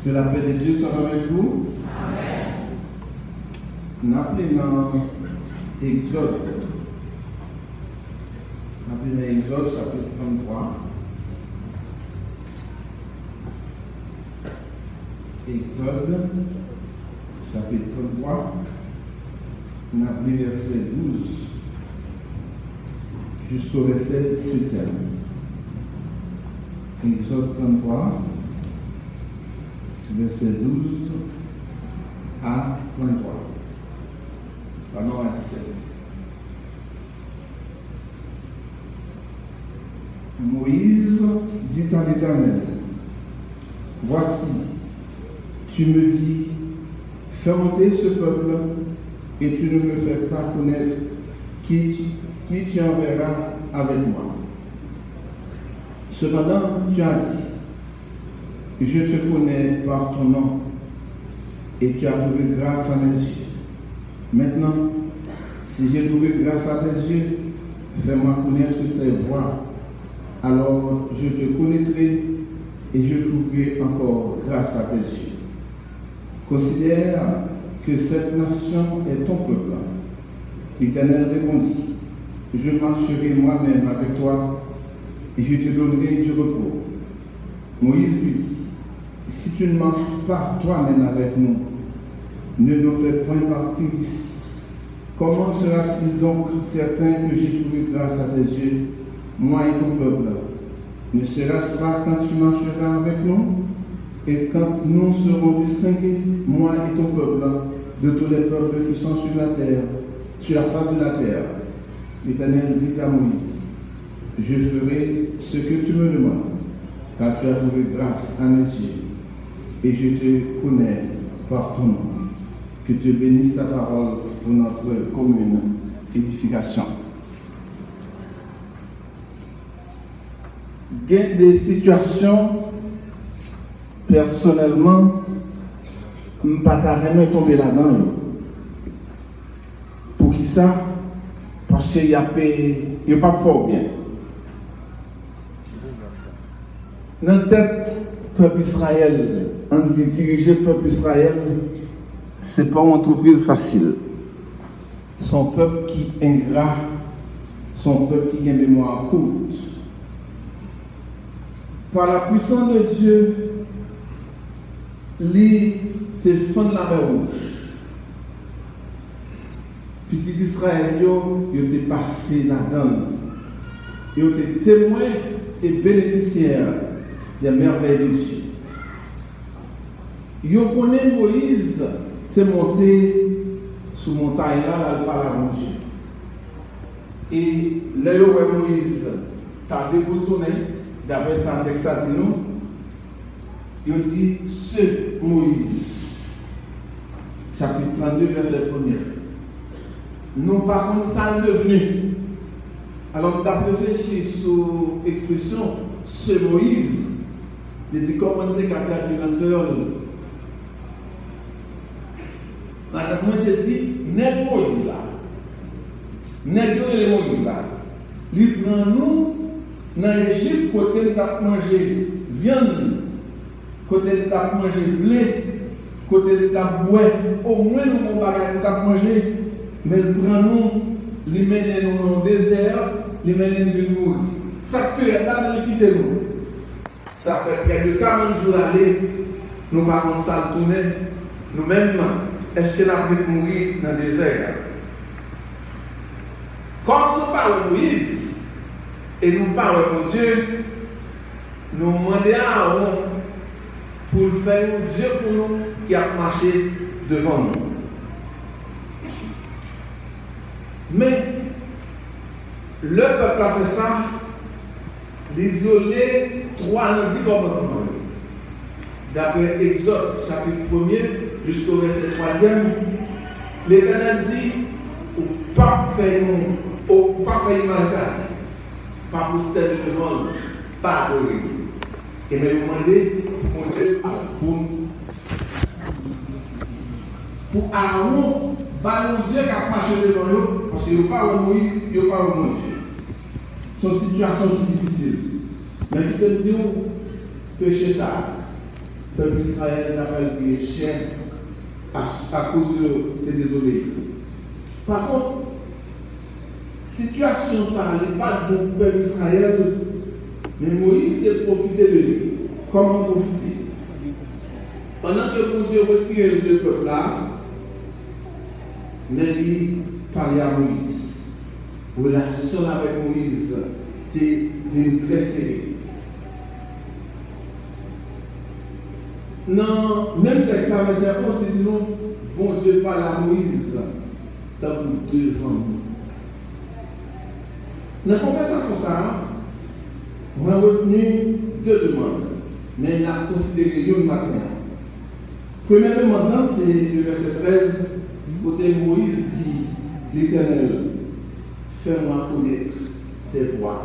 Que la paix de Dieu soit avec vous. Amen. Nous appelons dans Exode. Nous appelons dans Exode chapitre 33. Exode chapitre 33. Nous appelons verset 12 jusqu'au verset 17. Exode 33. Verset 12 à 33. Pardon, à 17. Moïse dit à l'Éternel, voici, tu me dis, fais monter ce peuple et tu ne me fais pas connaître qui tu enverras avec moi. Cependant, tu as dit, je te connais par ton nom et tu as trouvé grâce à mes yeux. Maintenant, si j'ai trouvé grâce à tes yeux, fais-moi connaître tes voies. Alors je te connaîtrai et je trouverai encore grâce à tes yeux. Considère que cette nation est ton peuple. L'Éternel répondit, je marcherai moi-même avec toi et je te donnerai du repos. Moïse lui dit, si tu ne marches pas toi-même avec nous, ne nous fais point partie d'ici. Comment sera-t-il donc certain que j'ai trouvé grâce à tes yeux, moi et ton peuple? Ne sera-ce pas quand tu marcheras avec nous et quand nous serons distingués, moi et ton peuple, de tous les peuples qui sont sur la terre, sur la face de la terre? L'Éternel dit à Moïse, je ferai ce que tu me demandes, car tu as trouvé grâce à mes yeux. Et je te connais par ton nom. Que Dieu bénisse sa parole pour notre commune édification. Il y a des situations, personnellement, je ne peux pas tomber là-dedans. Pour qui ça? Parce qu'il n'y a pas fort bien. Dans la tête, peuple Israël, on dit diriger le peuple Israël, ce n'est pas une entreprise facile. Son peuple qui est ingrat, son peuple qui a une mémoire courte. Par la puissance de Dieu, lui te fend la mer rouge. Petit Israël, il était passé là-dedans. Il était témoin et bénéficiaire des merveilles de Dieu. Yo connaît Moïse, t'es monté sous montagne là, par la mon Dieu. Et là, Moïse, t'as déboutonné, d'après ça, texte à nous, il dit, ce Moïse, chapitre 32, verset 1er. Non, par contre, ça est devenu. Alors, tu as réfléchi sur l'expression, ce Moïse, il dit, comment tu es capable de l'intérieur? Moi, je dis, n'est Moïse là. N'est Moïse là. Lui prend nous dans l'Égypte, côté de manger viande, côté de manger blé, côté de boire. Au moins, nous avons pas manger, mais il prend nous, lui mène nous dans le désert, lui mène nous mourir. Ça peut être là, il quitte nous. Ça fait près de 40 jours aller, nous ne pouvons pas tourner nous-mêmes. Est-ce que nous avons mourir dans le désert? Comme nous parlons de Moïse et nous parlons de Dieu, nous demandons à Aaron pour faire Dieu pour nous qui a marché devant nous. Mais le peuple a fait ça, il violait 3 commandements. D'après Exode, chapitre 1er, jusqu'au verset 3e, l'Éternel dit, au pas faire mal, pas pour se tenir devant, pas adorer. Et me demander pour Aaron, ballon Dieu qui a marché devant nous, parce qu'il n'y a pas de Moïse, il n'y a pas de Dieu. C'est une situation difficile. Mais il te dit, péché ça. peuple Israël s'appelle qui est cher à cause de c'est désolé. Par contre, situation ça n'est pas de peuple Israël, mais Moïse a profité de lui. Comment profiter? Pendant que Dieu retire le peuple là, mais il parlait à Moïse. Relation avec Moïse, c'est une très serrée. Non, même texte avec ces réponses, il dit non, bon Dieu parle à Moïse dans 2 ans. Dans la conversation, ça, on a retenu 2 demandes, mais on a considéré une matin. Première demande, c'est le verset 13, côté Moïse dit, l'Éternel, fais-moi connaître tes voies.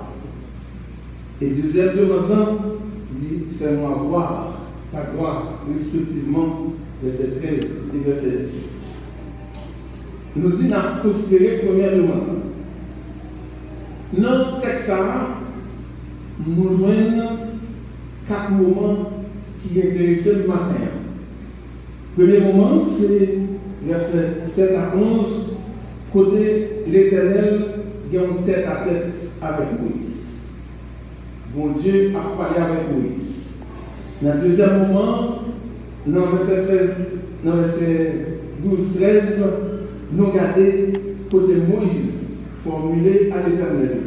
Et deuxième demande, dit, fais-moi voir ta gloire, respectivement, verset 13 et verset 18. Nous dit, on a considéré première demande. Dans le texte, nous joignons 4 moments qui intéressent le matin. Premier moment, c'est verset 7 à 11, côté l'Éternel qui est en tête à tête avec Moïse. Bon Dieu a parlé avec Moïse. Dans le deuxième moment, dans verset 12-13, nous regardons côté Moïse formulé à l'Éternel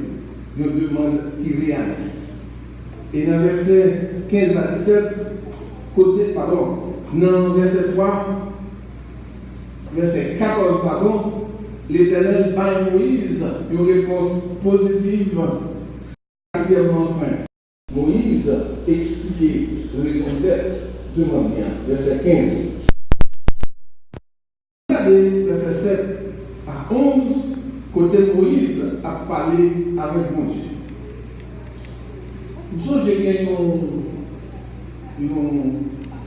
une demande irréaliste. Et dans verset 15 à 17, dans verset 3, verset 14, l'Éternel par Moïse une réponse positive. Quatrièmement, Moïse expliquait raison d'être de mon bien. Verset 15. Regardez verset 7 à 11, côté Moïse a parlé avec mon Dieu. Nous j'ai gagné un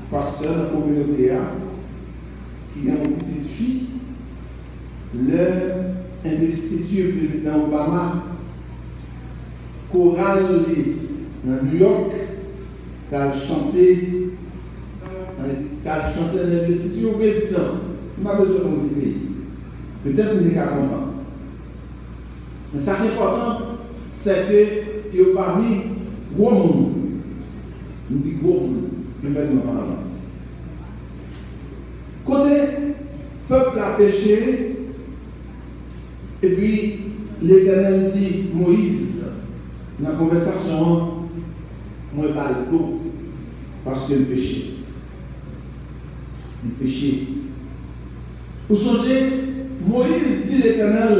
pasteur de la communauté qui a une petite fille, l'investiture président Obama, chorale dans New York, qui a chanté l'investiture au président. Je n'ai pas besoin de mon pays. Peut-être que nous sommes contents. Mais ce qui est important, c'est que il y a parmi gros monde. Nous disons gros monde. Côté peuple a péché, et puis l'Éternel dit Moïse, dans la conversation, moi je parle d'eau, parce que le péché. Le péché. Vous songez, Moïse dit l'Éternel,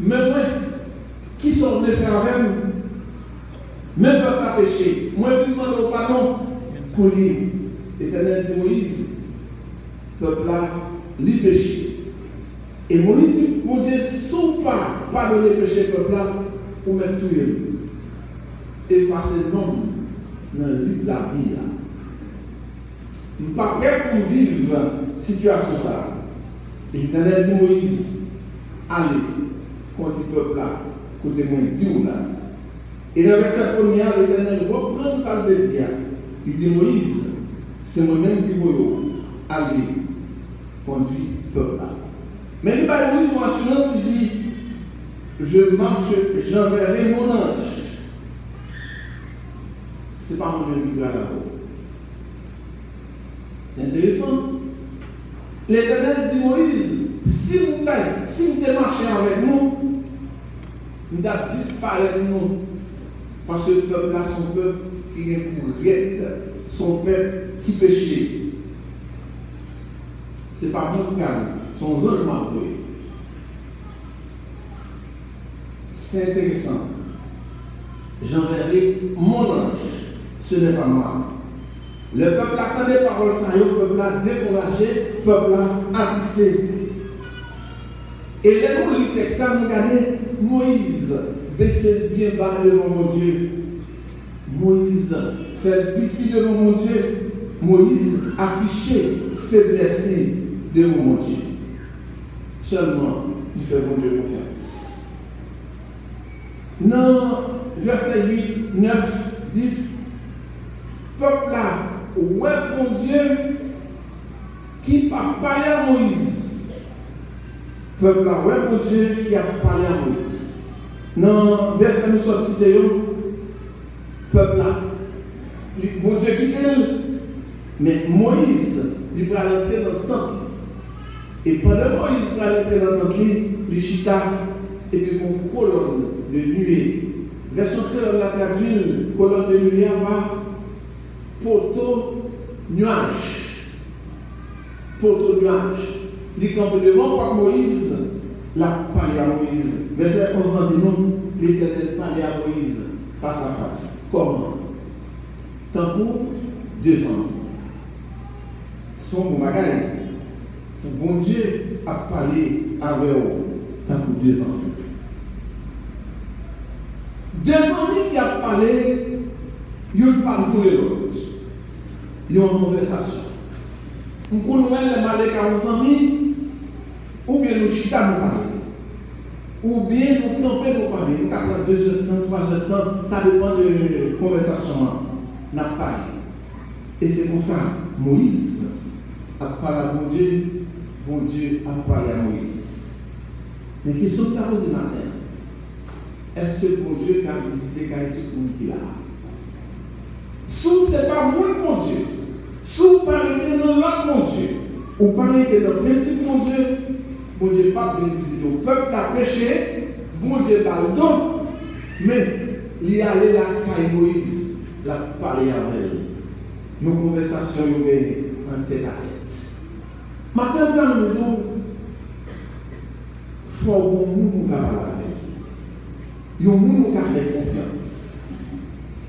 mais moi, qui sont venus faire avec moi, même peuple a péché. Moi, je demande pardon pour lui. L'Éternel dit Moïse, peuple a lui péché. Et Moïse dit, mon Dieu, sans pas pardonner le péché peuple là, pour mettre tout effacer l'homme dans le livre de la vie. Nous ne sommes pas prêts pour vivre une situation ça. Et l'Éternel dit Moïse, allez, contre le peuple là, côté moi, dis-vous là. Et dans le verset premier, l'Éternel reprend sa désir. Il dit Moïse, c'est moi-même qui veux aller conduire le peuple là. Mais il va Moïse en assurance, il dit, je marche, j'enverrai mon ange. Ce n'est pas moi-même qui vais là-haut. C'est intéressant. L'Éternel dit Moïse, si vous marchez avec nous, nous allons disparaître nous. Parce que le peuple là, son peuple qui est pour raide, son peuple qui péché. Ce n'est pas notre cas, son ange m'a envoyé. C'est intéressant. J'enverrai mon ange, ce n'est pas moi. Le peuple a entendu les paroles, le peuple a découragé, le peuple a attristé. Et les mots du texte, nous gagnons Moïse, baissez bien bas devant mon Dieu. Moïse, fait pitié devant mon Dieu. Moïse, affiché faiblesse devant mon Dieu. Seulement, il fait mon Dieu confiance. Non, verset 8, 9, 10, peuple là, ouais, mon Dieu, qui a parlé à Moïse. Peuple là, ouais, mon Dieu, qui a parlé à Moïse. Non, verset nous sorti de eux, peuple là, mon Dieu qui t'aime, mais Moïse, il va entrer dans le temple. Et pendant Moïse va entrer dans le temple, il chita, et puis mon colonne de nuée. Version que la traduit, colonne de nuée va poteau nuage. Poteau nuage. Il campe devant par Moïse, la parlé à Moïse. Verset 11 dit nous, l'Éternel parlait à Moïse face à face. Comment? Tant pour 2 ans. Son bon bagage. Bon Dieu a parlé avec eux tant pour 2 ans. 2 amis qui a parlé, ils n'ont pas joué l'autre. Ils ont une conversation. Nous connaissons les malais à nos amis, ou bien nous chita nous parler. Ou bien nous camper nous parler. Nous avons 2 heures de temps, 3 heures de temps, ça dépend de la conversation. Nous avons parlé. Et c'est pour ça, Moïse a parlé à mon Dieu a parlé à Moïse. Mais question que tu as posée matin, est-ce que mon Dieu a visité tout le monde qui est là? Si ce n'est pas mon Dieu, si vous parlez dans l'autre mon Dieu, ou parlez dans le principe mon Dieu n'a pas bien visité. Le peuple a péché, mon Dieu parle donc, mais il est allé là, quand Moïse l'a parlé avec elle. Nos conversations sont en tête à tête. Maintenant, nous disons, il faut que nous parlions avec il y a des gens qui fait confiance.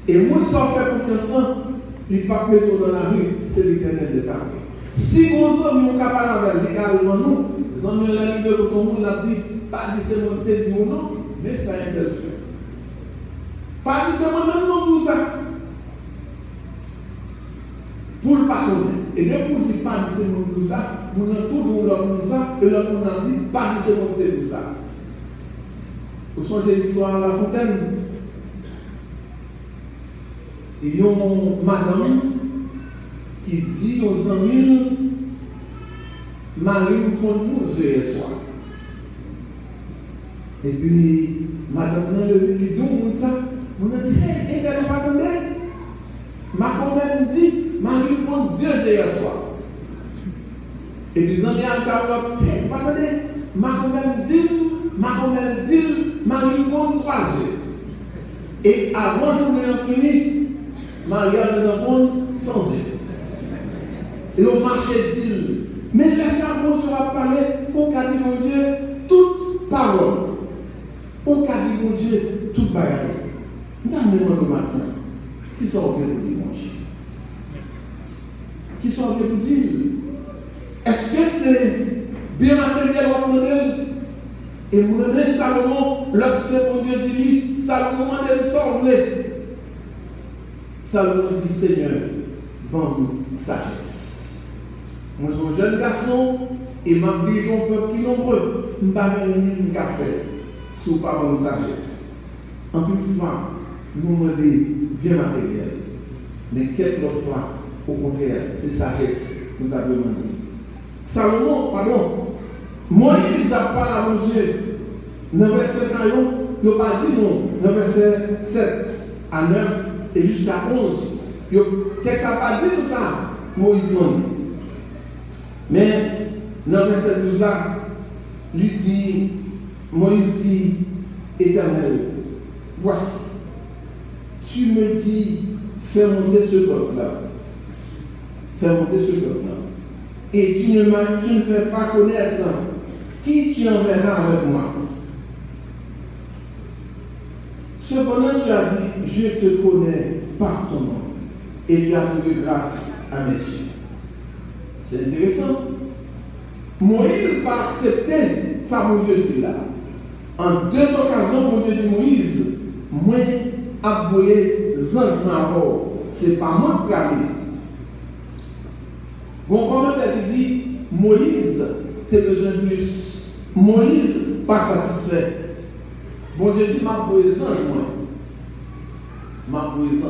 Et les gens qui fait confiance, ils ne peuvent pas mettre dans la rue, c'est l'Éternel des armées. Si vous avez un capable avec l'égal nous, les amis de la Bible, comme on l'a dit, pas dit c'est mon tête ou non, mais ça a été fait. Pas dit c'est mon nom, tout ça. Pour le pardonner. Et dès qu'on dit pas dit c'est mon tout ça, on a tout le monde comme ça, et l'autre on a dit pas dit c'est mon tête tout ça. Vous songez l'histoire à la fontaine. Il y a une madame qui dit aux amis, Marie contre nous hier soir. Et puis, madame qui dit ça, on a dit, hé, elle pas attendre. Ma compagne dit, Marie contre 2 hier soir. Et puis, les amis ont dit, hé, pas attendre. Ma compagne dit, Marie compte 3 heures. Et avant que je fini, Marie a compte 100 heures. Et on marchait dit, mais laissez moi tu vas parler, au cas de mon Dieu, toute parole. Au cas de mon Dieu, toute bagarre. Nous avons le matin, qui sont bien pour dimanche? Qui sont bien pour dire? Est-ce que c'est bien matériel ou modèle? Et mon ami Salomon, lorsque mon Dieu dit, Salomon m'a dit sauver. Salomon dit, Seigneur, donne sagesse. Moi, je suis un jeune garçon, et ma vie, un peuple qui nombreux. Je ne vais pas venir café sous pas bonne sagesse. En plus, fois, nous demandons bien matériel. Mais quelquefois, au contraire, c'est sagesse que nous avons demandé. Salomon, pardon, Moïse a parlé à mon Dieu. Dans le verset 5, il n'a pas dit non. Dans le verset 7 à 9 et jusqu'à 11, qu'est-ce qu'il n'a pas dit tout ça? Moïse m'a dit. Mais dans le verset 12, il dit, Moïse dit, Éternel, voici, tu me dis, fais monter ce peuple-là. Fais monter ce peuple-là. Et tu ne fais pas connaître qui tu enverras avec moi. Cependant, tu as dit, je te connais par ton nom, et tu as trouvé grâce à mes yeux. C'est intéressant. Moïse n'a pas accepté ça, mon Dieu dit là. En 2 occasions, mon Dieu dit Moïse, moi, aboué, zan mort. C'est pas moi qui ai. Mon commentaire dit, Moïse, c'est le jeune plus. Moïse, pas satisfait. Mon Dieu dit, ma poésie, moi. Ma poésie.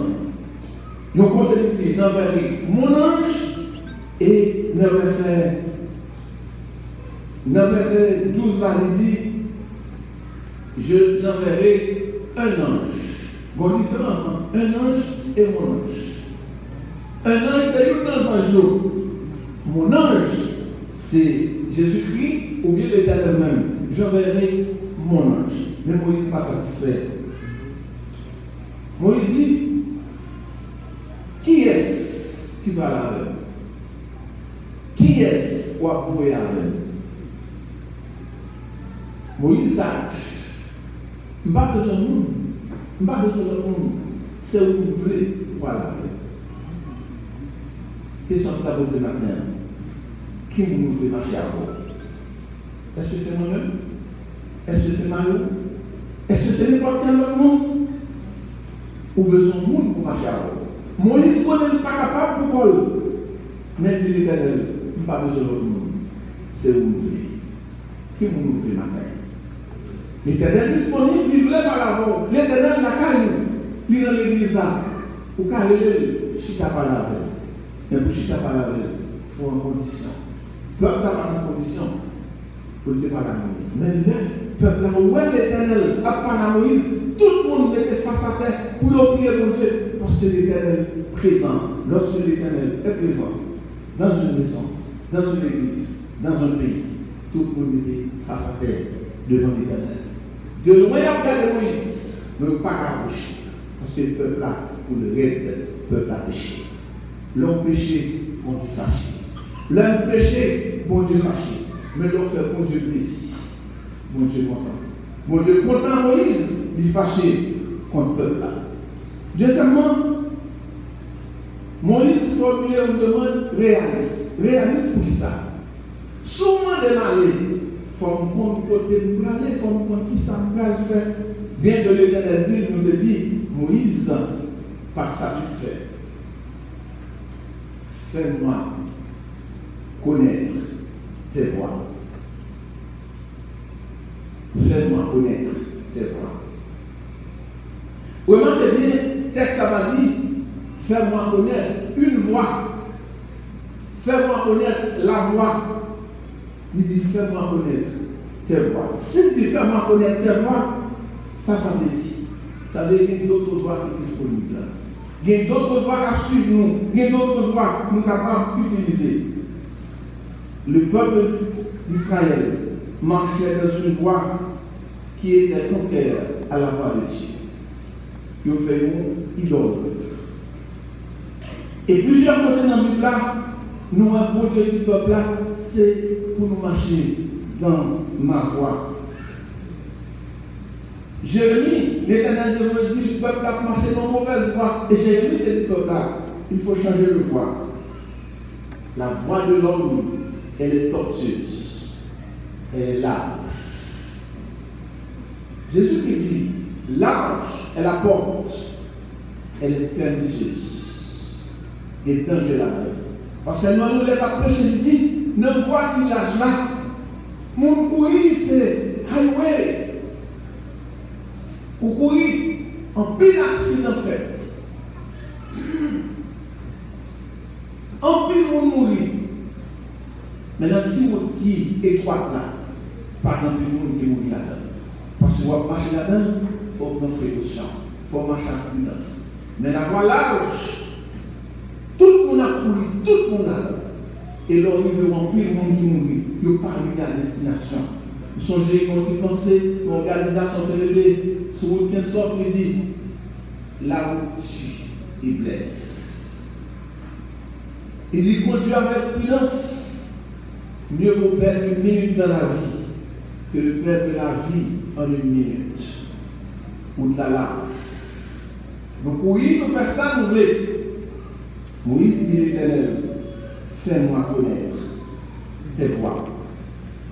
Donc, quand il dit, j'enverrai mon ange, et 9 verset 12 là, il dit, j'enverrai un ange. Bonne différence, hein? Un ange et mon ange. Un ange, c'est une ange. Mon ange, c'est Jésus-Christ ou bien l'Éternel même. J'enverrai mon ange. Mais Moïse n'est pas satisfait. Moïse dit, qui est-ce qui va avec? Qui est-ce qui va pouvoir avec? Moïse sage. Je n'ai pas besoin de monde. Je n'ai pas besoin de monde. C'est où vous voulez. Voilà. Question que tu as posée maintenant. Qui nous fait marcher à vous? Est-ce que c'est moi-même? Est-ce que c'est Mario? Est-ce que c'est n'importe quel autre monde? Ou besoin de monde pour marcher à vous? Moïse n'est pas capable pour coller. Mais dit l'Éternel, je n'ai pas besoin de monde. C'est où vous voulez. Qui nous fait matin? L'Éternel disponible, il voulait par la voix. L'Éternel n'a qu'à nous. Il est dans l'église là. Ou qu'à aller, chita par la voix. Mais pour chita par la voix, il faut une condition. Le peuple n'a pas une condition pour le faire par la Moïse. Mais le peuple là, où est l'Éternel? À part la Moïse, tout le monde était face à terre pour le prier pour Dieu. Parce que l'Éternel est présent. Lorsque l'Éternel est présent dans une maison, dans une église, dans un pays, tout le monde était face à terre devant l'Éternel. De loin, il y a Moïse, ne pas approcher. Parce que le peuple là, pour le raid, le peuple a péché. L'homme péché, bon Dieu fâché. L'homme péché, bon Dieu fâché. Mais l'homme fait bon Dieu plaisir. Bon Dieu content. Bon Dieu content Moïse, il fâché contre le peuple là. Deuxièmement, Moïse formulait une demande réaliste. Réaliste pour qui ça? Souvent démarrer. Il faut me compte côté pour aller, il faut me compte qui ça me faire. Bien que l'Éternel nous dit, Moïse, pas satisfait. Fais-moi connaître tes voies. Fais-moi connaître tes voies. Remarquez bien, le texte a dit, fais-moi connaître une voix. Fais-moi connaître la voix. Il dit, fais-moi connaître tes voies. S'il dit, fais-moi connaître tes voies, ça veut dire. Ça veut dire qu'il y a d'autres voies qui sont disponibles. Il y a d'autres voies à suivre nous. Il y a d'autres voies que nous sommes capables d'utiliser. Le peuple d'Israël marchait dans une voie qui était contraire à la voie de Dieu. Ils ont fait une idole. Et plusieurs côtés dans la Bible là, nous avons projet du peuple là, c'est pour nous marcher dans ma voie. Jérémie, l'Éternel de dit, le peuple a marché dans une mauvaise voie. Et Jérémie dit, le peuple là, il faut changer de voie. La voie de l'homme, elle est tortueuse. Elle est large. Jésus qui dit, large est la porte, elle est pernicieuse. Et danger là-dedans. Parce que nous, les approches, il dit, ne voit qu'il large là. Mon courir, c'est highway. Ou courir en pile accident fait. En pile monde mourir. Mais dans le petit monde qui est étroit là, pas dans le monde qui mourit là-dedans. Parce que vous marcher là-dedans, il faut prendre précaution. Il faut marcher en prudence. Mais la voie large, tout le monde a couru, tout le monde a. Et là, il veut remplir le monde qui mourit. Il ne pas arriver à destination. Vous songez quand vous pensez, l'organisation télévisée, sur le 15 soir, il dit, la route tue et blesse. Il dit, conduire avec prudence, mieux vaut perdre une minute dans la vie que de perdre la vie en une minute. Ou de la large. Donc, oui, nous faisons ça, nous voulons. Moïse dit l'Éternel, fais-moi connaître tes voies.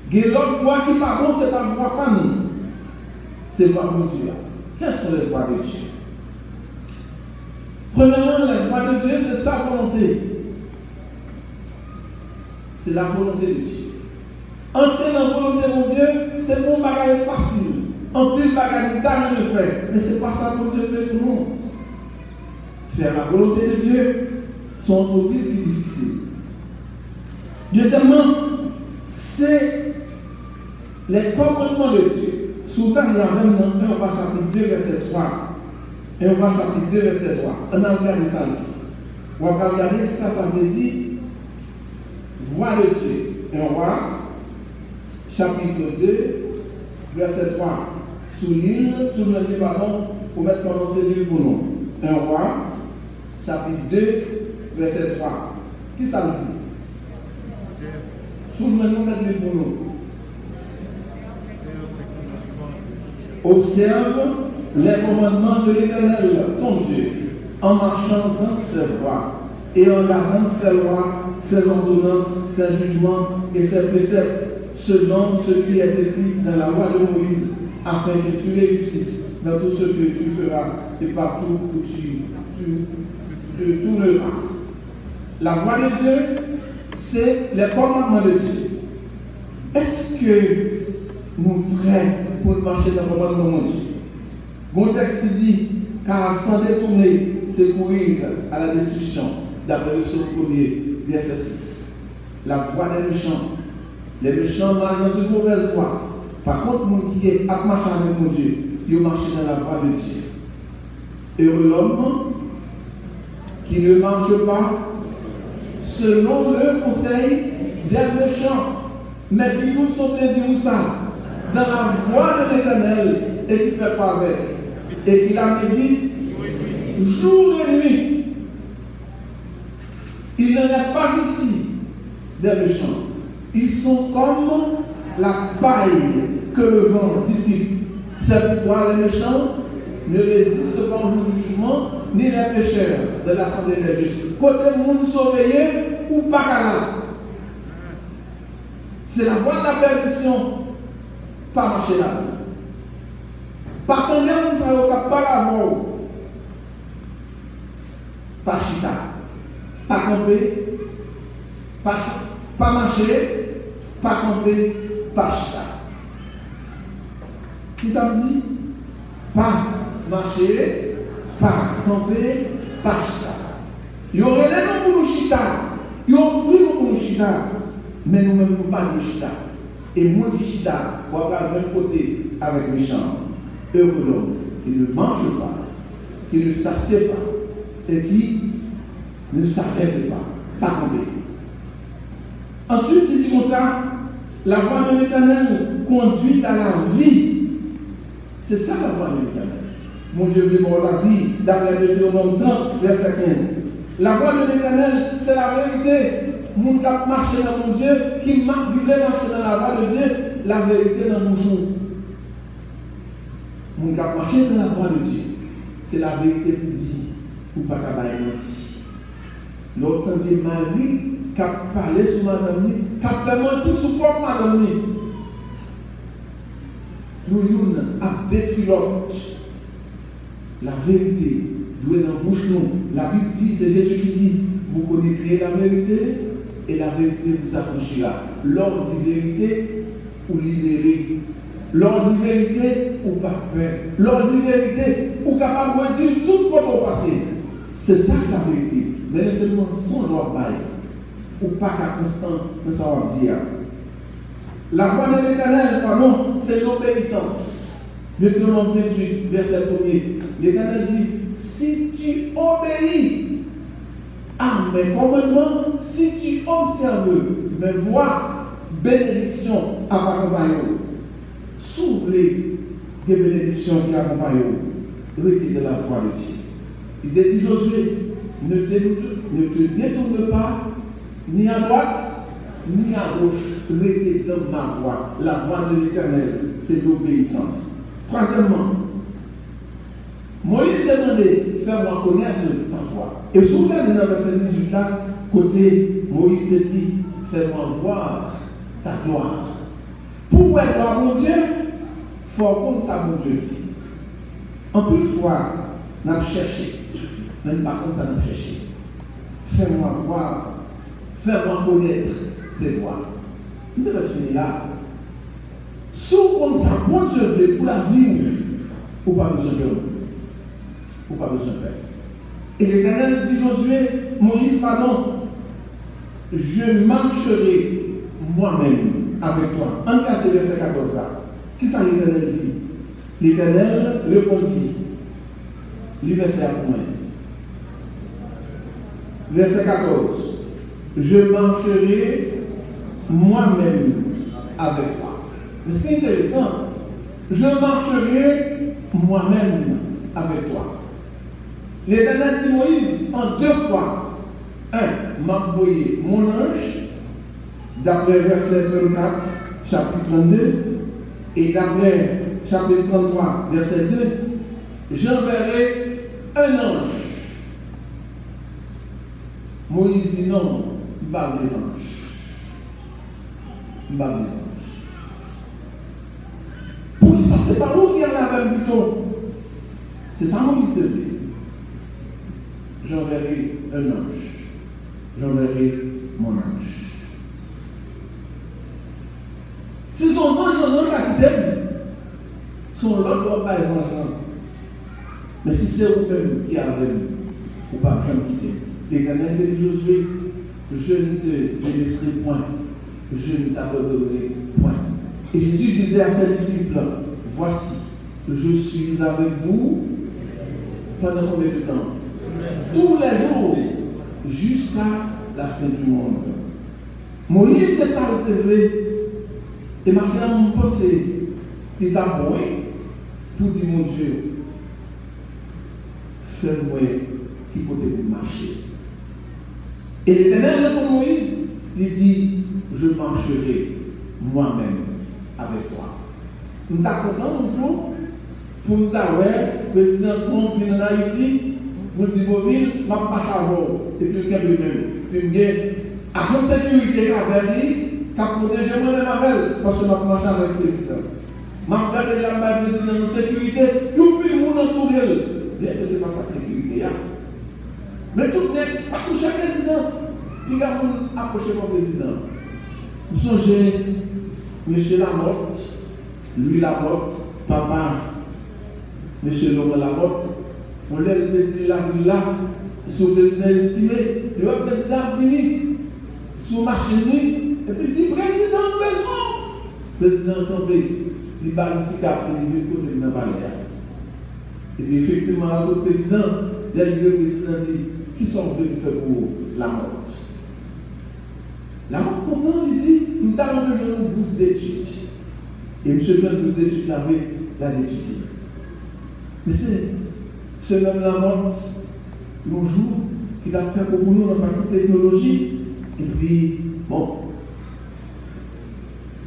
Il y a l'autre voie qui n'est pas bon, c'est ta voie pas nous. C'est la voie de Dieu. Quelles sont les voies de Dieu? Premièrement, la voie de Dieu, c'est sa volonté. C'est la volonté de Dieu. Entrer dans la volonté de Dieu, c'est mon bagage facile. En plus, bagage d'âme de faire. Mais ce n'est pas ça que Dieu fait pour nous. faire la volonté de Dieu, son entreprise qui est difficile. Deuxièmement, c'est les commandements de Dieu. Souvent, il y a même dans 1 Roi chapitre 2, verset 3. 1 Roi chapitre 2, verset 3. On a regardé ça ici. On va regarder ça, ça veut dire voix de Dieu. 1 Roi chapitre 2, verset 3. Sous l'île, pardon, pour mettre prononcer l'île pour nous. 1 Roi chapitre 2, verset 3. Qui ça veut dire? Souvenez-nous mettre l'île pour nous. Observe les commandements de l'Éternel, ton Dieu, en marchant dans ses voies et en gardant ses lois, ses ordonnances, ses jugements et ses préceptes, selon ce qui est écrit dans la loi de Moïse, afin que tu réussisses dans tout ce que tu feras et partout où tu tourneras. La voie de Dieu, c'est les commandements de Dieu. Est-ce que nous sommes prêts pour marcher dans le commandement de Dieu? Mon texte dit, car sans détourner, c'est courir à la destruction, d'après le psaume 1er, verset 6. La voie des méchants. Les méchants marchent dans une mauvaise voie. Par contre, nous qui est à marcher avec mon Dieu, ils marchent dans la voie de Dieu. Heureux l'homme qui ne marche pas selon le conseil des méchants, mais qui trouve son plaisir ou ça dans la voie de l'Éternel et qui fait pas avec, et qui la médite jour et nuit. Il n'en est pas ici des méchants. Ils sont comme la paille que le vent dissipe. C'est pourquoi les méchants ne résistent pas au jour du jugement, ni les pécheurs de l'assemblée des justes. Côté monde surveillé ou pas là. C'est la voie de la perdition. Pas marcher là. Par contre, vous savez pas la voie. Pas chita. Pas camper. Pas marcher. Pas camper. Pas chita. Qui ça me dit? Pas marcher. Pas camper. Pas chita. Il y aurait des noms pour nous chita. Il y aurait des noms pour nous chita. Mais nous-mêmes, nous ne pas de chita. Et moi qui chita, pour avoir le même côté avec les méchants, heureux l'homme qui ne mange pas, qui ne s'assied pas, et qui ne s'arrête pas, pas tomber. Ensuite, il dit comme ça, la voie de l'Éternel conduit à la vie. C'est ça la voie de l'Éternel. Mon Dieu veut voir la vie, d'après Deutéronome 30, verset 15. La voie de l'Éternel, c'est la vérité. Mon cap marcher dans mon Dieu, qui vivait marcher dans la voie de Dieu, la vérité dans mon jour. Mon cap marcher dans la voie de Dieu, c'est la vérité pour dire, ou pas qu'à bailler menti. L'autre de Marie, qui a parlé sur madame, qui a fait mentir sur propre madame. Nous avons détruit l'autre. La vérité, doit dans la bouche nous. La Bible dit, c'est Jésus qui dit, vous connaîtrez la vérité et la vérité vous affranchira. L'ordre dit vérité ou libéré. L'ordre dit vérité ou pas peur. L'ordre dit vérité ou capable de dire tout votre passé. C'est ça la vérité. Mais les éléments sont droit bail. Ou pas qu'à constant de savoir dire. La voie de l'Éternel, pardon, c'est l'obéissance. Deutéronome 28, verset 1er. L'Éternel dit, si tu obéis à mes commandements, si tu observes mes voies, bénédiction accompagne. S'ouvrir des bénédictions qui accompagnent. Restez de la voie de Dieu. Il dit Josué, ne te détourne pas ni à droite ni à gauche. Restez dans ma voie. La voie de l'Éternel, c'est l'obéissance. Troisièmement, Moïse demandait, fais-moi connaître ta voie. Et si vous regardez dans le verset 18 là, côté Moïse dit, fais-moi voir ta gloire. Pour être voir mon Dieu, il faut comme ça mon Dieu. En plus de fois, nous avons cherché. Même par contre, ça nous cherché. Fais-moi voir, fais-moi connaître tes voies. Nous devons finir là. Si comme ça, mon Dieu veut pour la vie, ou pas besoin de ou pas besoin de faire. Et l'Éternel dit Moïse, je marcherai moi-même avec toi. En cas de verset 14 là. Qui ça l'Éternel dit? L'Éternel répondit. Le verset à point. Verset 14. Je marcherai moi-même avec toi. Mais c'est intéressant. Je marcherai moi-même avec toi. L'Éternel dit Moïse en deux fois. M'a envoyé mon ange, d'après verset 34, chapitre 32, et d'après chapitre 33, verset 2, j'enverrai un ange. Moïse dit non, il parle des anges. Il parle des anges. Pour ça, c'est pas nous qui en avons plutôt. C'est ça Moïse dit. J'enverrai un ange. J'enverrai mon ange. Si son ange capitaine, son l'autre pas les anges. Mais si c'est vous-même qui avez, vous ne pouvez pas quitter. L'Éternel dit Josué, je ne te laisserai point, je ne t'abandonnerai point. Et Jésus disait à ses disciples, voici, je suis avec vous pendant combien de temps? Tous les jours, jusqu'à la fin du monde. Moïse s'est arrêté et maintenant mon pensée, il a bon pour dire mon Dieu, fais-moi qui peut te marcher. Et l'Éternel répond Moïse, il dit, je marcherai moi-même avec toi. Nous sommes contents, nous, pour nous dire, le président Trump vient en Haïti, vous dites, Boville, je marche avant, et puis le même. Puis je dis, à la sécurité avec lui, qui a protégé moi-même avec, parce que je marche avec le président. Je regarde la président de sécurité, nous puis nous entourer. Bien que ce n'est pas ça la sécurité. Mais tout n'est pas touché le président. Puis quand vous approchez mon président, vous songez, M. Lamotte, lui Lamotte, papa, M. Laurent Lamotte, on l'a dit la ville là, sous le président estimé, le président venu, sous machine, et puis il dit président besoin. Le président tombé, il va un petit cap, il dit côté de la barrière. Et puis effectivement, le président, le président dit, qui sont venus faire pour la mort? La mort pourtant, il dit, nous avons besoin d'une bourse d'études. Et M. Blanc, bourse d'études avait la d'étudier. Mais c'est ce même la mort, l'on joue, qu'il a fait pour nous dans la faculté de technologie. Et puis, bon,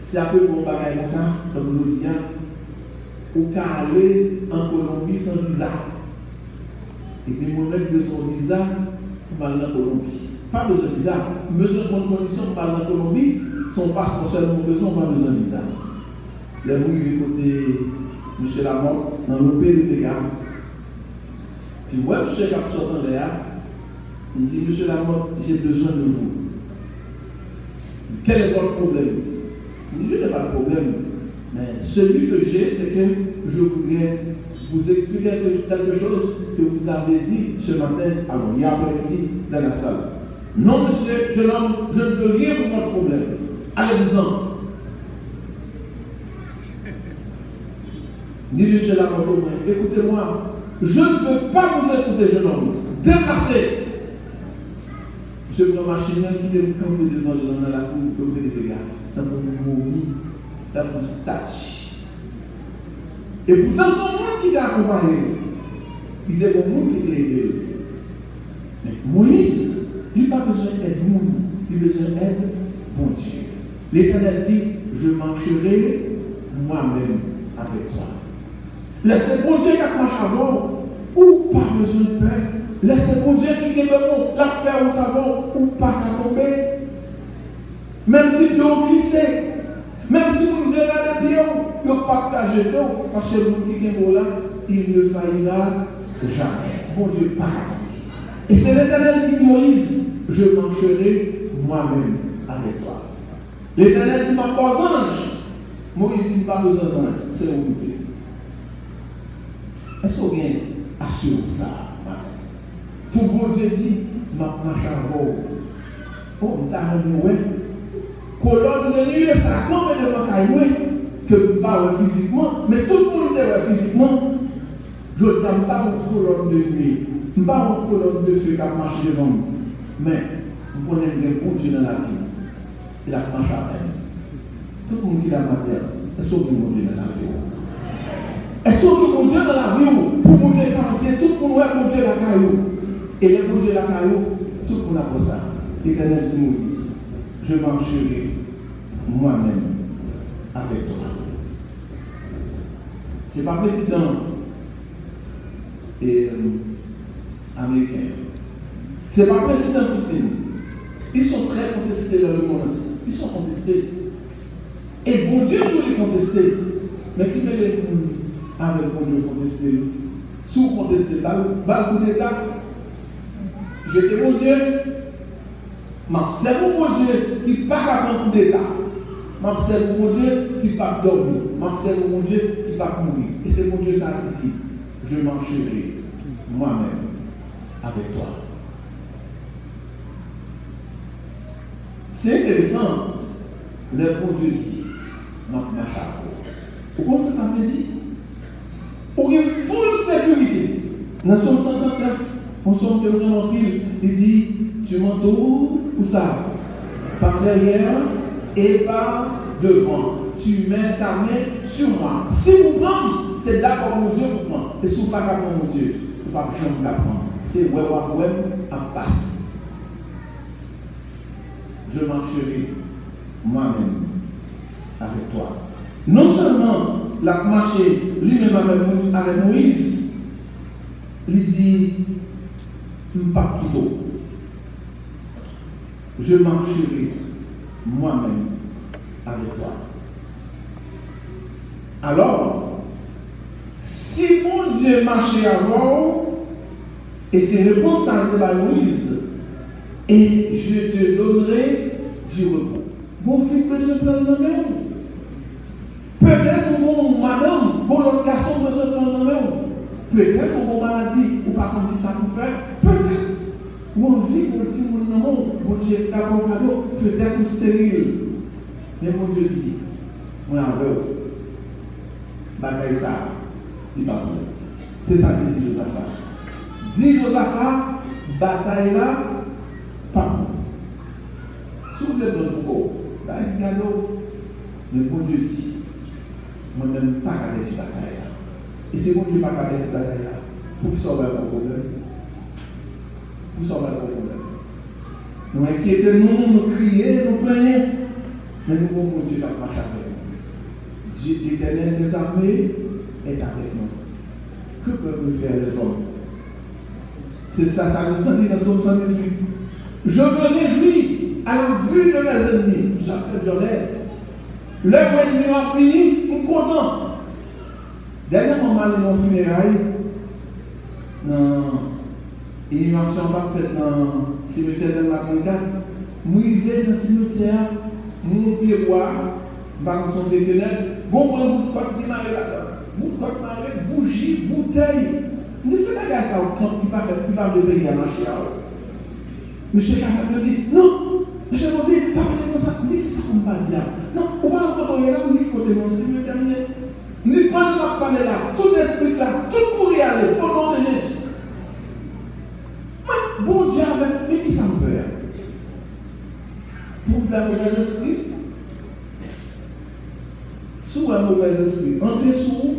c'est un peu mon bagage comme ça, comme je dis, ou qu'à aller en Colombie sans visa. Et puis, mon mec besoin de visa pour aller en Colombie. Pas besoin de visa. Besoin de conditions pour aller en Colombie, son passeport seulement besoin, pas besoin de visa. Les mouilles du côté M. Lamotte, dans le pays de Pékin. Puis, moi, M. qui a sorti de là, il dit, M. Lamotte, j'ai besoin de vous. Quel est votre problème? Il dit, je n'ai pas de problème. Mais celui que j'ai, c'est que je voudrais vous expliquer quelque chose que vous avez dit ce matin, alors hier après-midi, dans la salle. Non, monsieur, jeune homme, je ne peux rien pour votre problème. Allez-vous-en. Dit monsieur Lamotte, écoutez-moi, je ne veux pas vous écouter, jeune homme. Dépassez. Monsieur le machineur qui est campé devant la cour, comme les gars, dans une momie, dans une statue. Et pourtant, son monde qui l'a accompagné, il disait au monde qui l'a aidé. Mais Moïse, il n'a pas besoin d'aide monde, il a besoin d'aide bon Dieu. L'Éternel dit, je marcherai moi-même avec toi. Laissez bon Dieu qui marche avant, ou pas besoin de paix. Laissez bon Dieu qui est bon, la faire au avant, ou pas qu'à tomber. Même si l'eau glisse, même si vous verrez la pied, vous ne partagez pas, parce que vous qui est bon là, il ne faillira jamais. Bon Dieu, pas qu'à tomber. Et c'est l'Éternel qui dit Moïse, je marcherai moi-même avec toi. L'Éternel dit, ma pas ange. Moïse dit, pas aux anges, c'est où vous. Est-ce qu'on vient assurer ça? Pour bon Dieu dit, ma marche à vous. Oh, on t'a renoué. Colonne de nuit, ça tombe devant Caïmoué, que pas physiquement, mais tout le monde est physiquement. Je ne dis pas une colonne de nuit, pas une colonne de feu qui a marché devant nous. Mais, on connaît bien bon Dieu dans la vie. Il a marché à peine. Tout le monde qui l'a maté, est-ce que bon Dieu dans la vie? Est-ce que bon Dieu dans la vie? Pour bon Dieu quartier, tout le monde est bon Dieu la caillou. Et les bon Dieu la caillou, tout le monde a pour ça. L'Éternel dit Moïse, je marcherai moi-même avec toi. Ce n'est pas président américain. Ce n'est pas président Poutine. Ils sont très contestés dans le monde. Ils sont contestés. Et bon Dieu doit les contester. Mais qui met les avec bon Dieu contester? Si vous contestez, pas le coup d'État. Je dis mon Dieu. C'est vous, mon Dieu, qui pas capable de coup d'État. C'est vous, mon Dieu, qui pas dormir. C'est vous, mon Dieu, qui pas mourir. Et c'est mon Dieu ça qui dit, je marcherai moi-même avec toi. C'est intéressant. Le bon Dieu dit, notre marche. Pourquoi ça veut dire? Pour une full sécurité. Dans son 139, on s'en fait vraiment pile. Il dit, tu m'entoures ou ça? Par derrière et par devant. Tu mets ta main sur moi. Si vous prenez, c'est d'accord mon Dieu pour prendre. Et si vous ne pas capable mon Dieu, vous ne pouvez pas jamais prendre. C'est ouais, en passe. Je marcherai moi-même avec toi. Non seulement la marché lui-même avec Moïse, il dit, pas plutôt. Je marcherai moi-même avec toi. Alors, si mon Dieu marchait avant, et c'est réponse à Moïse, et je te donnerai du repos. Mon fils, besoin de prendre la main. Peut-être que mon madame, mon autre garçon, besoin de prendre la main. Peut-être que mon maladie, ou pas comme ça pour faire. Peut-être. Ou on vit pour dire mon Dieu est cadeau, peut-être que stérile. Mais mon Dieu dit, moi avec vous, bataille ça, il va vous. C'est ça que dit Josaphat. Dit Josaphat, bataille là, pas vous. Si vous voulez dans le corps, il y a le bon Dieu dit, moi-même pas avec la bataille là. Et c'est mon Dieu pas avec la bataille là, pour qu'il sauve le problème. Pour sauver le problème. Nous inquiétons, nous crions, nous plaignons, mais nous avons mon Dieu qui marche avec nous. Dieu, l'Éternel des armées, est avec nous. Que peuvent faire les hommes? C'est ça, ça nous sentit dans Psaume 118. Je me réjouis à la vue de mes ennemis. J'appelle Jolet. Le ennemi a fini, je suis content. Dernièrement, je suis allé dans le funérail. L'inhumation va faite dans le cimetière de Masanka. Je suis arrivé dans le cimetière, je suis voir, je suis allé dans bon, bout de côte qui m'a là-dedans. Bout de côte marée, bougie, bouteille. Je dis, c'est pas ça au camp qui parle de pays à marcher. Monsieur Kappa me dit, non, monsieur Mauvais, pas parler comme ça. Dis ça comme pas dire. Non, on va encore là, on dit côté mon cimetière. Ni pas de parler là, tout esprit là, tout courir aller, au nom de Jésus. Bon Dieu avec, mais qui ça me fait? Pour le mauvais esprit, sous un mauvais esprit, entrez sous,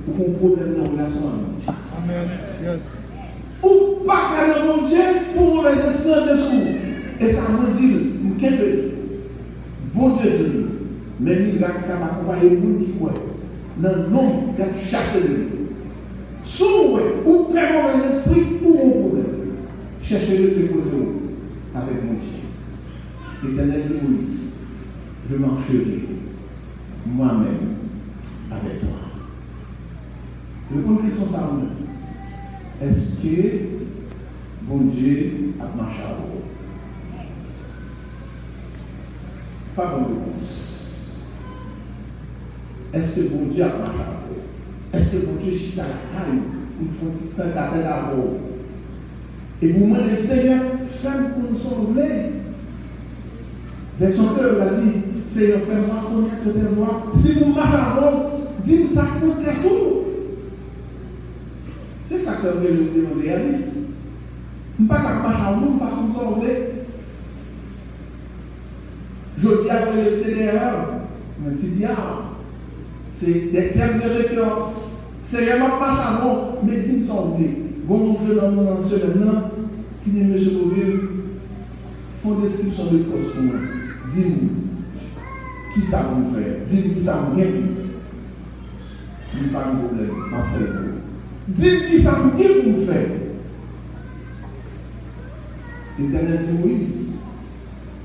ou un problème dans la relation avec Dieu. Amen. Yes. Ou pas qu'à mon Dieu, pour mauvais esprit en dessous. Et ça me dit, bon Dieu dit, mais il va accompagner les gens qui croient. Dans le nom, il va chasser les gens. Sous, ou près mauvais esprit, ou un problème. Cherchez-le déposer avec mon Dieu. L'Éternel dit Moïse, je marcherai moi-même avec toi. Je pose une question ça. Est-ce que bon Dieu a marché à vous? Pas bonne réponse. Est-ce que bon Dieu a marché à vous? Est-ce que bon Dieu chita la caille ou font-ils tant qu'à tête à vous? Et vous demandez, Seigneur, fais-moi pour nous sauver. Version 2, il a dit, Seigneur, fais-moi connaître tes voies. Si vous marchez avant, dites-moi ça pour tes tours. C'est ça que nous réaliste. Nous ne pouvons pas marcher avant, nous ne pouvons pas nous sauver. Je dis avec le TDR, un petit diable. C'est des termes de référence. Seigneur, ma marche avant, mais dis-moi sauver. Bon, je donne mon ancien maintenant, qui dit, Monsieur Beauville, font description de poste pour moi. Dis-moi, qui ça vous fait? Dis-moi qui ça vous gagne. Il n'y a pas de problème, ma frère. Dis-moi qui ça vous gagne pour vous faire. L'Éternel dit Moïse,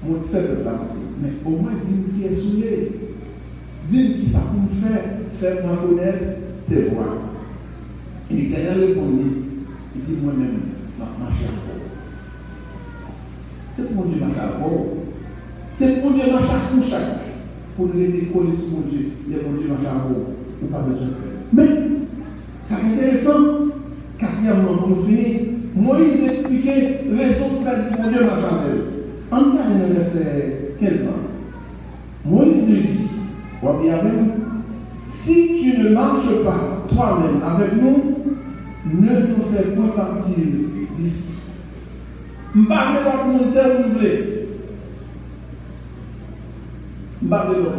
mon fait pas, mais au moins dis-moi qui est souillé. Dis-moi qui ça vous faire, fais-moi connaître tes voies. Et l'Éternel répondit, il dit moi-même, ma marche encore. C'est pour Dieu marche encore. C'est pour Dieu marche pour chaque. Pour nous aider à coller sur mon Dieu. Il y a pour Dieu marche encore. Ou pas besoin de faire. Mais, ça est intéressant. Quatrièmement, pour nous finir, Moïse expliquait raison pour faire dire mon Dieu marche avec. En cas de verset 15 ans, Moïse lui dit, voyez bien avec nous, si tu ne marches pas toi-même avec nous, ne nous fais point partir d'ici. Je ne parle pas de mon cerveau. Je ne parle pas de mon.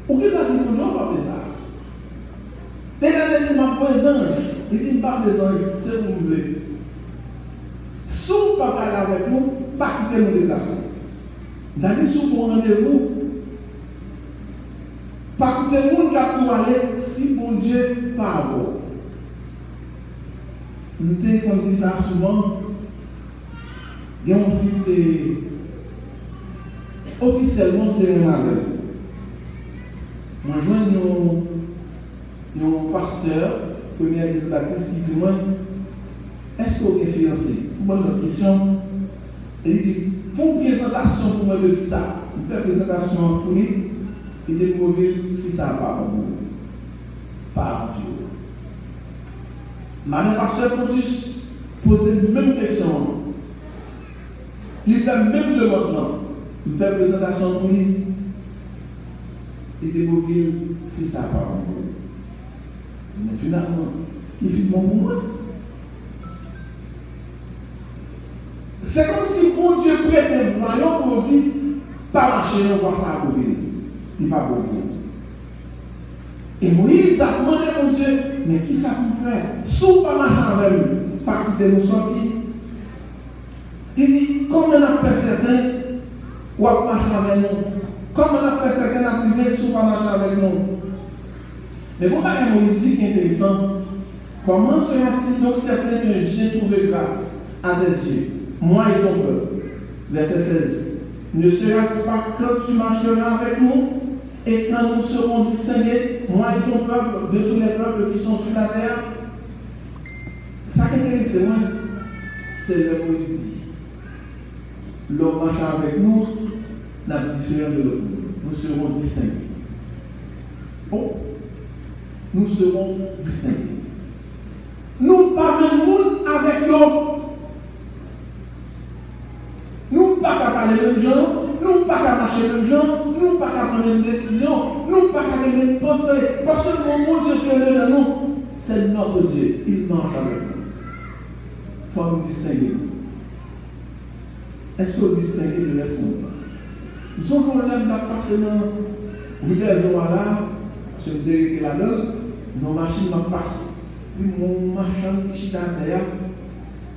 Pourquoi il va dire que non, pas des âges? L'Éternel dit, ma présence, il dit, parle des anges, c'est vous voulez. Si vous ne parlez pas avec nous, pas quitter nous déplacer. D'aller sur mon rendez-vous, pas quitter nous qui a pour aller si mon Dieu pas à vous. Nous dit ça souvent, il y a un film officiellement de Emmanuel. Moi, je vois un pasteur, premier église baptiste, qui dit moi, est-ce que vous êtes fiancé? Bonne question. Et il dit, font une présentation pour moi de ça. Il fait une présentation pour lui. Il dit, vous pouvez faire ça par vous. Par Dieu. Madame pasteur Fontus pose la même question. Il fait même demande. Il fait une présentation pour lui. Il dit, vous pouvez faire ça par vous. Mais finalement, il fait bon pour moi. C'est comme si mon Dieu prête un voyant pour dire, pas marcher, on voit ça à côté. Il n'est pas bon. Et Moïse a demandé à mon Dieu, mais qui ça peut faire? Sous pas marcher avec lui, pas quitter nous sortir. Il dit, comme on a fait certains, ou à marcher avec nous. Comme on a fait certains à privé, sous pas marcher avec nous. Mais vous voyez, Moïse dit intéressant. Comment sera-t-il donc certain que j'ai trouvé grâce à tes yeux, moi et ton peuple? Verset 16. Ne sera-ce pas quand tu marcheras avec nous et quand nous serons distingués, moi et ton peuple, de tous les peuples qui sont sur la terre? Ça qui est intéressant, c'est le Moïse. L'homme marche avec nous, n'a différent de l'autre. Nous serons distingués. Bon. Nous serons distingués. Nous pas même monde avec l'homme. Nous pas qu'à parler de même gens, nous pas qu'à marcher de même gens, nous pas qu'à prendre une décision, nous pas qu'à les mêmes pensées. Parce que mon Dieu qui est là, nous, c'est notre Dieu. Il marche avec nous. Il faut nous distinguer. Est-ce que vous distinguez de l'Est? Nous sommes là, nous avons passé dans le là, je me dirais que là-dedans, nos machines m'ont passé. Puis mon machin qui est derrière,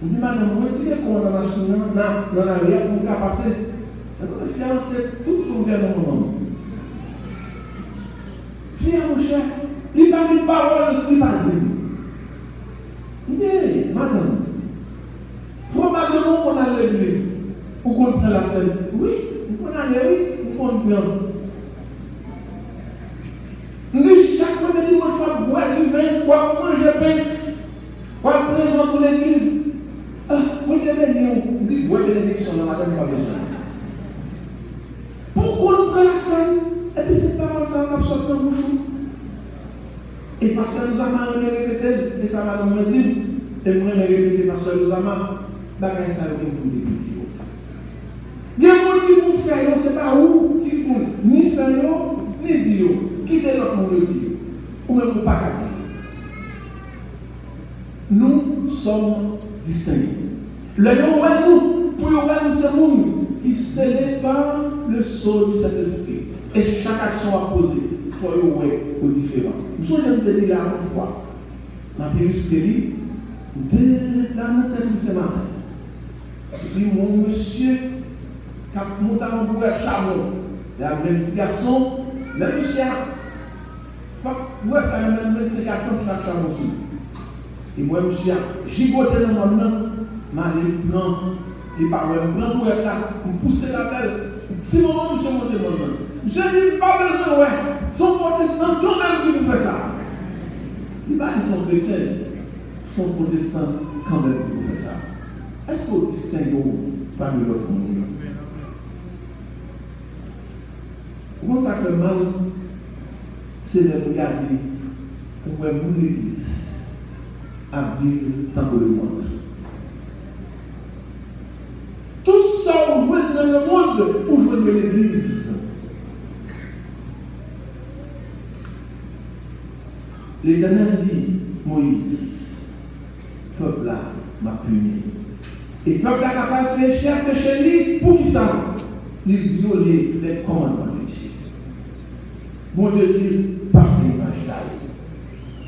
je dis, madame, vous tirez quoi dans la machine, dans l'arrière pour me passer? Je suis entré tout le monde dans mon nom. Fier, mon cher, il parle une parole, il parle dit. Je dis, madame, probablement on a l'église, ou qu'on prend la scène. Oui, on a oui, on prend. Nous, chaque fois que nous mangeons boire du vin, ou manger pain, ou présenter l'église. Moi, je vais dire, boire de l'élection, la madame pas besoin. Pourquoi nous prenons la scène? Et puis, c'est pas comme ça, on a sorti dans le bouchon. Et parce que nous avons répété, et ça va nous dire, Et moi, je répété par Sœur Lozama, bagaille ça, il y a pour des petits. Il y a des gens qui vous font, c'est pas où, qui vous ni faire, ni dire, quittez l'autre monde le dire, ou même pas qu'à dire. Nous sommes distingués. Le nom est nous, pour nous, c'est nous qui scellé par le sceau du Saint-Esprit. Et chaque action à poser, il faut y aux différents. Nous sommes jamais dit là une fois. Ma péristérie, dès la montagne de ce matin. Et puis mon monsieur, qui a monté en bout à Chabon, il y a même petit garçon, même chien. Ouais, ça a même petit garçon, c'est à Chabon. Et moi, monsieur, gigoté dans mon nom, je prends, et par le blanc pour être là, je pousse la belle. Si moment, monsieur monte mon nom. Je dis, pas besoin, ouais. Son protestant, quand même, qui nous fait ça. Il va dire son chrétien, son protestant, quand même, qui nous fait ça. Est-ce qu'on distingue parmi l'autre monde? Comment ça fait mal, c'est de regarder pour voir l'Église à vivre tant que le monde. Tout ça, on joue dans le monde pour jouer dans l'Église. L'Éternel dit, Moïse, peuple là m'a puni. Et peuple là capable de pécher lui pour qui ça? Il violer les commandements de Dieu. Mon Dieu dit, pas faire l'image d'aller.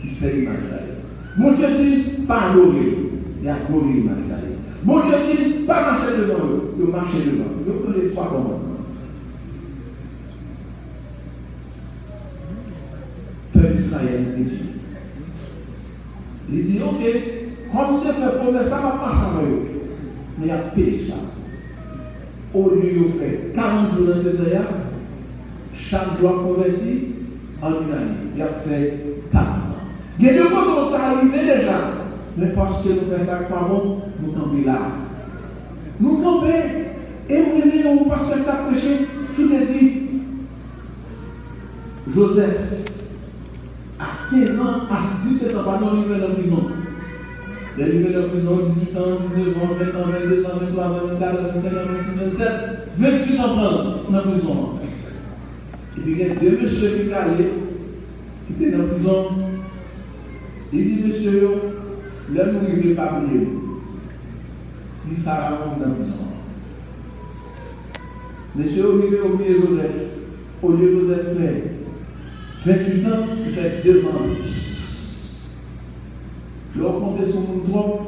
Il fait l'image d'aller. Mon Dieu dit, pas adorer. Il a adoré l'image d'aller. Mon Dieu dit, pas marcher devant eux. Il marche devant eux. Il faut les trois commandements. Peuple Israël est Dieu. Il dit, ok, comme Dieu fait promesse, ça va marcher avec eux. Mais il a payé ça. Au lieu de faire 40 jours dans le désert, chaque jour converti en une année. Il a fait 40 ans. Il y a deux fois qu'on est arrivé déjà. Mais parce que nous faisons ça pas bon, nous campons là. Nous campons. Et nous avons un pasteur qui a prêché, qui te dit, Joseph, à 15 ans, à 17 ans, pardon, il est en prison. Il est en prison 18 ans, 19 ans, 20 ans, 22 ans, 23 ans, 24 ans, 25 ans, 26 ans, 27, 28 ans en prison. Et puis il y a deux messieurs qui sont allés, qui étaient en prison. Il dit, monsieur, l'homme ne veut pas briller. Il dit, Pharaon dans la prison. Monsieur, au lieu d'oublier Joseph, au lieu de Joseph fait 28 ans, il fait 2 ans en plus. Leur compter sur mon trop,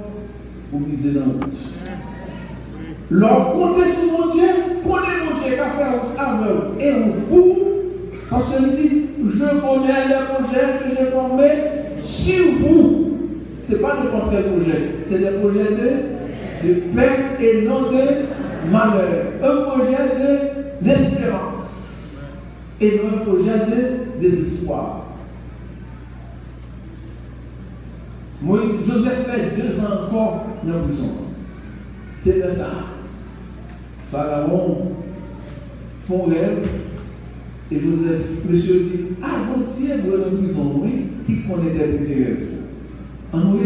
vous misez dans la route. Leur compter sur mon Dieu, connaît mon Dieu, qu'a fait avec et vous, parce qu'il dit, je connais les projets que j'ai formés sur vous. Ce n'est pas n'importe quel projet, c'est des projets de paix et non de malheur. Un projet de l'espérance et non un projet de désespoir. Joseph fait 2 ans encore dans la prison. C'est de ça. Pharaon font rêve et Joseph, monsieur dit, ah bon Dieu, vous êtes en prison, oui, qui connaît des petits rêves? En nous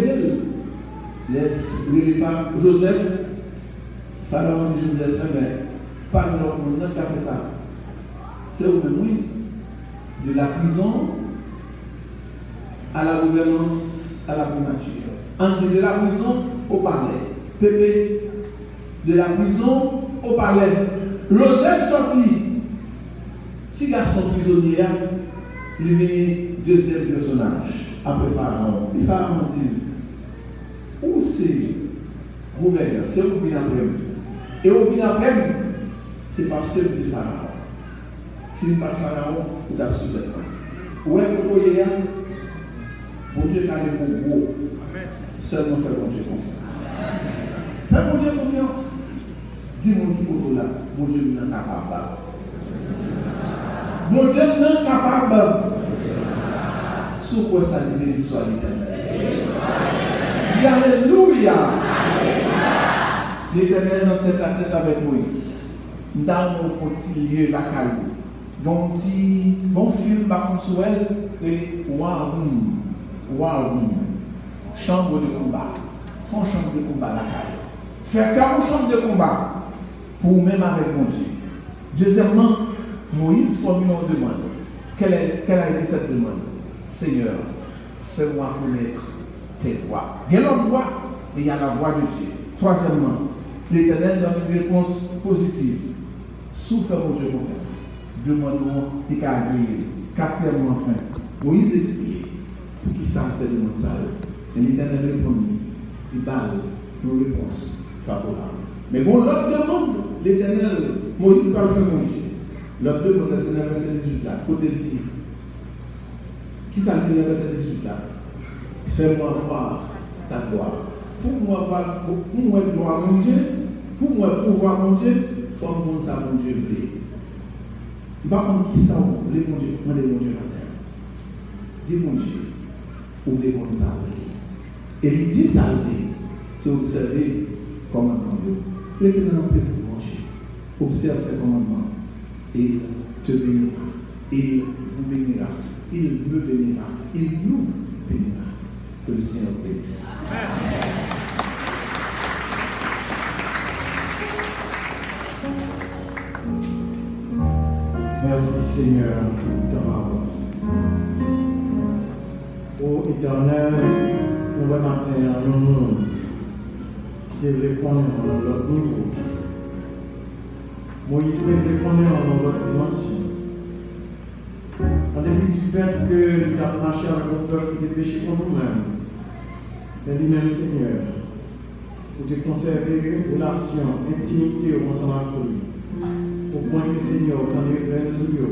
les femmes, Joseph, Pharaon dit Joseph, mais pas de l'autre monde qui a fait ça. C'est au même de la prison à la gouvernance. À la primature. Entre de la prison au palais. Pépé, de la prison au palais. Joseph sorti. Si garçon prisonnier, il vient deuxième personnage après Pharaon. Et Pharaon dit, où c'est gouverneur? C'est où vient après? Et où vient après? C'est parce que c'est Pharaon. Si ce n'est pas Pharaon, vous avez su d'être. Où est-ce que vous voyez? Mon Dieu n'a pas de gros. Seulement fais mon Dieu confiance. Fais mon Dieu confiance. Dis-moi qui est là. Mon Dieu n'est pas capable. Mon Dieu n'est pas capable. Sous quoi ça dit béni soit l'Éternel. Dis Alléluia. L'Éternel est en tête à tête avec Moïse. Dans mon petit lieu, la caillou. Donc, petit bon film, par contre, et waouh. Wow, chambre de combat. font chambre de combat la caille. Faire comme chambre de combat pour même avec mon Dieu. Deuxièmement, Moïse formule une demande. Quelle a été cette demande? Seigneur, fais-moi connaître tes voies. Il y a l'autre voie, mais il y a la voie de Dieu. Troisièmement, l'Éternel donne une réponse positive. Souffre mon Dieu confiance. Demande-moi et qu'à agréer. Quatrièmement, enfin, Moïse explique ce qui s'en fait de notre salle. Et l'Éternel répond, il parle une réponse favorable. Mais bon, l'autre demande, l'Éternel, Moïse parle faire mon Dieu. L'autre demande, c'est dans le verset 18 là, côté ici. Qui s'en dit dans le verset 18 là? Fais-moi voir ta gloire. Pour moi gloire mon Dieu, pour moi pouvoir mon Dieu, il faut que ça mon Dieu veut. Par contre, qui ça les mon Dieu, mon Dieu la terre. Dis mon Dieu, ouvrez mon ça. Et il dit ça, c'est observer commandement. L'Éternel précise mon Dieu. Observe ses commandements. Il te bénira. Il vous bénira. Il me bénira. Il nous bénira. Que le Seigneur bénisse. Merci Seigneur pour ta parole. Ô Éternel, nous voyons matin un monde qui répond à notre niveau. Moïse répondait à notre dimension. En dépit du fait que tu as marché avec un peuple qui était péché contre nous-mêmes, mais lui-même Seigneur, pour te conserver une relation, intimité ensemble avec lui. Au point que Seigneur, tu en es plein de nous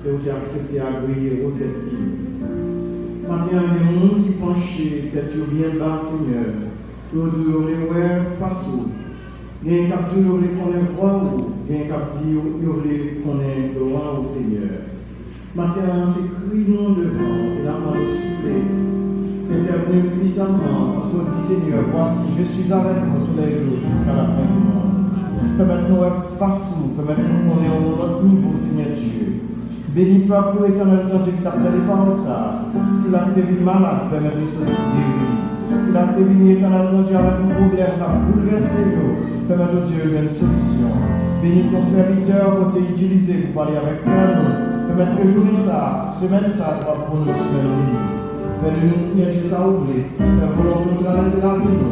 et tu as accepté à briller au tête de matin, il y a des gens qui penchent tête bien bas, Seigneur, pour nous dire face au. Il y a un cap de nous qu'on est roi ou il y a un cap de nous qu'on est le roi au Seigneur. Matin, c'est crions devant et la main de souffler. Intervenu puissamment, parce qu'on dit Seigneur, voici, je suis avec vous tous les jours jusqu'à la fin du monde. Permette-nous face nous, permette-nous qu'on est au notre niveau, Seigneur Dieu. Bénis peuple éternel, ton Dieu qui t'a appelé par ça. Si la t'es vie malade, permette-nous de sortir guéri. Si la t'es vie éternel, ton Dieu avec un problème, va bouleverser nous, permette-nous Dieu une solution. Bénis ton serviteur pour t'utiliser pour parler avec nous. Permette que journée ça, semaine ça, soit pour nous semaine. Fais-le Seigneur Dieu ça ouvrir. Fais volonté de traverser la vie.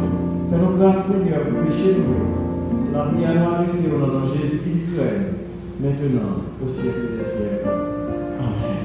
Fais-nous grâce Seigneur pour pécher nous. C'est la prière nous adressée au nom de Jésus qui nous fait, maintenant, au siècle des siècles. Amen.